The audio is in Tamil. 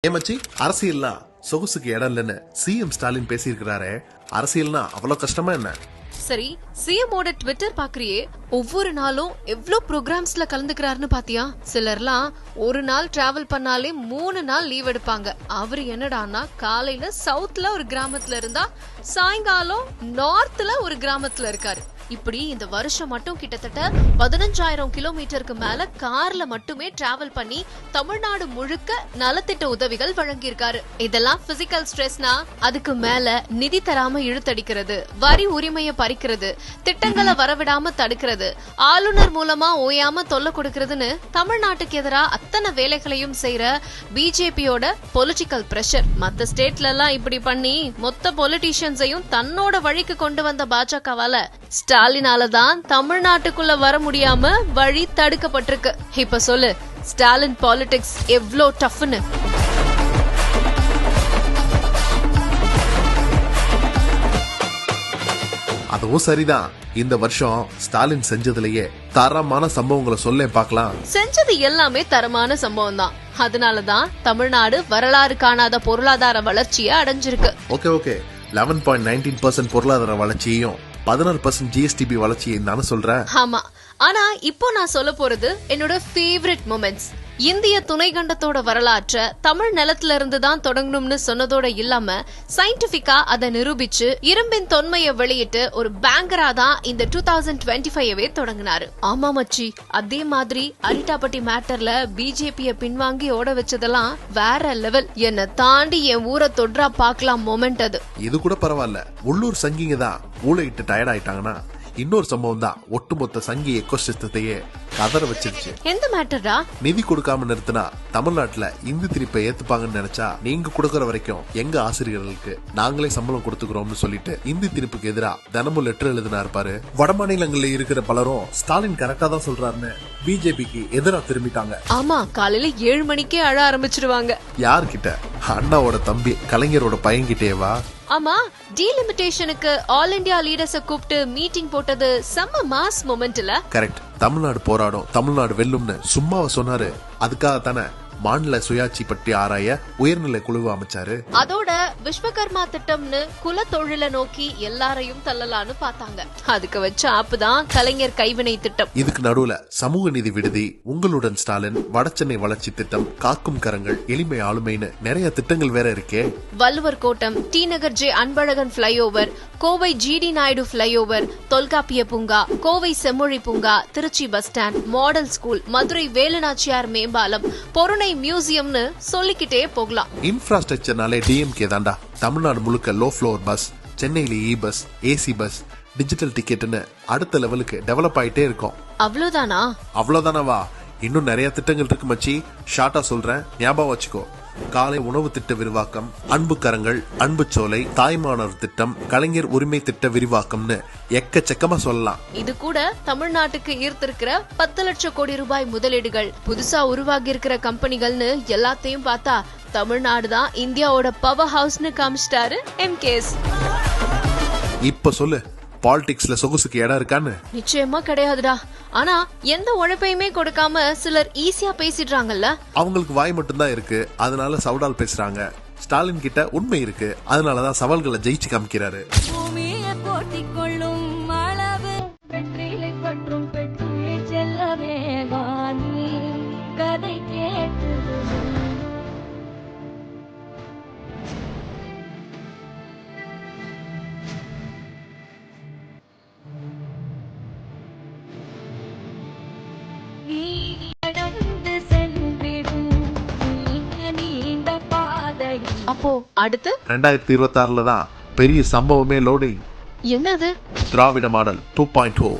ஏமாச்சி அரசியல்னா சொகுசுக்கு இடம் இல்லைன்னு சிஎம் ஸ்டாலின் பேசியிருக்கிறாரே, அரசியல்னா அவ்வளவு கஷ்டமா என்ன? சரி, சிஎம் ஓட ட்விட்டர் பாக்குறியே, ஒவ்வொரு நாளும் எவ்வளவு ப்ரோக்ராம்ஸ்ல கலந்துக்கிறாருன்னு பாத்தியா? சிலர்லாம் ஒரு நாள் டிராவல் பண்ணாலே 3 நாள் லீவ் எடுப்பாங்க. அவரு என்னடான்னா காலையில சவுத்ல ஒரு கிராமத்துல இருந்தா சாயங்காலம் நார்த்ல ஒரு கிராமத்துல இருக்காரு. இப்படி இந்த வருஷம் மட்டும் கிட்டத்தட்ட 15,000 கிலோமீட்டருக்கு மேல கார்ல மட்டுமே டிராவல் பண்ணி தமிழ்நாடு முழுக்க நலத்திட்ட உதவிகள் வழங்கியிருக்காரு. இதெல்லாம் பிசிக்கல் ஸ்ட்ரெஸ்னா அதுக்கு மேல நிதி தராம இழுத்தடிக்கிறது, வரி உரிமையை பறிக்கிறது, திட்டங்களை வரவிடாம தடுக்கிறது, ஆளுநர் மூலமா ஓயாம தொல்லை கொடுக்கறதுன்னு தமிழ்நாட்டுக்கு எதிராக அத்தனை வேலைகளையும் செய்யற பிஜேபியோட பொலிட்டிக்கல் பிரஷர். மத்த ஸ்டேட்ல எல்லாம் இப்படி பண்ணி மொத்த பொலிட்டீஷியன்ஸையும் தன்னோட வழிக்கு கொண்டு வந்த பாஜகவால ஸ்டாலினாலதான் தமிழ்நாட்டுக்குள்ள வர முடியாம வழி தடுக்கப்பட்டிருக்கு. இப்ப சொல்லு, ஸ்டாலின் பாலிடிக்ஸ் எவ்ளோ டஃப்னு. அதுவும் சரிதான். இந்த வருஷம் ஸ்டாலின் செஞ்சதுலயே தரமான சம்பவங்களை சொல்ல பார்க்கலாம். செஞ்சது எல்லாமே தரமான சம்பவம் தான். அதனாலதான் தமிழ்நாடு வரலாறு காணாத பொருளாதார வளர்ச்சியை அடைஞ்சிருக்கு. ஓகே 11.19% பொருளாதார வளர்ச்சியையும் 16% ஜிஎஸ்டிபி வளர்ச்சியை தானே சொல்ற? ஆமா, ஆனா இப்போ நான் சொல்ல போறது என்னோட ஃபேவரட் மொமெண்ட்ஸ். இந்திய துணைக்கண்டத்தோட வரலாற்ற தமிழ் நிலத்துல இருந்து தான் தொடங்கணும்னு சொன்னதோட இல்லாம சயின்டிபிக்கா அதை நிரூபிச்சு இரும்பின் தொன்மையை வெளியிட்டு ஒரு பேங்கரா தான் இந்த 2025வே தொடங்கினாரு. ஆமா மச்சி, அதே மாதிரி அரிட்டாப்பட்டி மேட்டர்ல பிஜேபிய பின்வாங்கி ஓட வச்சதெல்லாம் வேற லெவல். என்ன தாண்டி என் ஊரை தொற்றா பாக்கலாம் மொமெண்ட் அது. இது கூட பரவாயில்ல, உள்ளூர் சங்கிங்க தான் ஊழையிட்டு டயர்ட் ஆயிட்டாங்கன்னா இன்னொரு சம்பவம் தான் ஒட்டுமொத்த சங்கி எக்கோசிஸ்டத்தையே கதற வச்சிருச்சு. எந்த மேட்டரா? நிதி கொடுக்காம நிறுத்தினா தமிழ்நாட்டுல இந்தி திணிப்பை ஏத்துப்பாங்கன்னு நினைச்சா நீங்க கொடுக்கற வரைக்கும் எங்க ஆசிரியர்களுக்கு நாங்களே சம்பளம் கொடுத்துக்கிறோம்னு சொல்லிட்டு இந்தி திணிப்புக்கு எதிரா தினமும் லெட்டர் எழுதினா இருப்பாரு. வட மாநிலங்கள்ல இருக்கிற பலரும் ஸ்டாலின் கரெக்டா தான் சொல்றாருன்னு பிஜேபிக்கு எதிரா திரும்பிட்டாங்க. ஆமா, காலையில 7 மணிக்கே அழ ஆரம்பிச்சிருவாங்க. யார்கிட்ட? அண்ணாவோட தம்பி கலைஞரோட பையன்கிட்டேவா? ஆமா, டீலிமிட்டேஷனுக்கு ஆல் இந்தியா லீடர்ஸ கூப்பிட்டு மீட்டிங் போட்டது செம்ம மாஸ் மொமெண்ட்ல. கரெக்ட். தமிழ்நாடு போராடும், தமிழ்நாடு வெல்லும்னு சும்மாவ சொன்னாரு. அதுக்காக தானே மாநில சுயாட்சி பற்றி ஆராய உயர்நிலை குழு அமைச்சாரு. அதோட விஸ்வகர்மா திட்டம்னு குல தொழில நோக்கி எல்லாரையும் தள்ளலான்னு பார்த்தாங்க. அதுக்கு வச்ச ஆப்புதான் கலைஞர் கைவினை திட்டம். இதுக்கு நடுவுல சமூக நீதி விடுதி, உங்களுடன் ஸ்டாலின், வடசென்னை வளர்ச்சி திட்டம், காக்கும் கரங்கள், எளிமை ஆளுமைன்னு நிறைய திட்டங்கள் வேற இருக்கே. Valluvar Kottam, T Nagar J Anbazhagan flyover, Kovai GD Naidu flyover, Tholkappia Poonga, Kovai Semmozhi Poonga, Trichy bus stand, model school, Madurai Velunachiyar மேம்பாலம், பொருணை மியூசியம்னு சொல்லிக்கிட்டே போகலாம். இன்ஃப்ராஸ்ட்ரக்சர்னாலே டிஎம்கே தாண்டா. தமிழ்நாடு முழுக்க லோ ஃப்ளோர் பஸ், சென்னையில இ பஸ், ஏசி பஸ், டிஜிட்டல் டிக்கெட்னு அடுத்த லெவலுக்கு டெவலப் ஆயிட்டே இருக்கும். அவ்வளவுதானா? அவ்வளவுதானவா? இன்னும் நிறைய திட்டங்கள் இருக்கு மச்சி. ஷார்ட்டா சொல்றேன், ஞாபகம் வச்சுக்கோ. காலை உணவு திட்ட விரிவாக்கம், அன்பு கரங்கள், அன்பு சோலை, தாய்மானவர் திட்டம், கலைஞர் உரிமை திட்ட விரிவாக்கம்னு எக்கச்சக்கமா சொல்லலாம். இது கூட தமிழ்நாட்டுக்கு ஈர்த்திருக்கிற 10 லட்சம் கோடி ரூபாய் முதலீடுகள், புதுசா உருவாகி இருக்கிற கம்பெனிகள்னு எல்லாத்தையும் பார்த்தா தமிழ்நாடு தான் இந்தியாவோட பவர் ஹவுஸ்னு காமிச்சிட்டாரு எம்கேஎஸ். இப்ப சொல்லு, பாலிடிக்ஸ்ல சொகுசுக்கு இடம் இருக்கான்னு? நிச்சயமா கிடையாதுடா. ஆனா எந்த உழைப்பையுமே கொடுக்காம சிலர் ஈஸியா பேசிடுறாங்கல்ல. அவங்களுக்கு வாய் மட்டும்தான் இருக்கு, அதனால சவுடால் பேசுறாங்க. ஸ்டாலின் கிட்ட உண்மை இருக்கு, அதனாலதான் சவால்களை ஜெயிச்சு காமிக்கிறாரு. அப்போ அடுத்து 2026ல தான் பெரிய சம்பவமே லோடிங். என்னது? திராவிட மாடல் 2.0.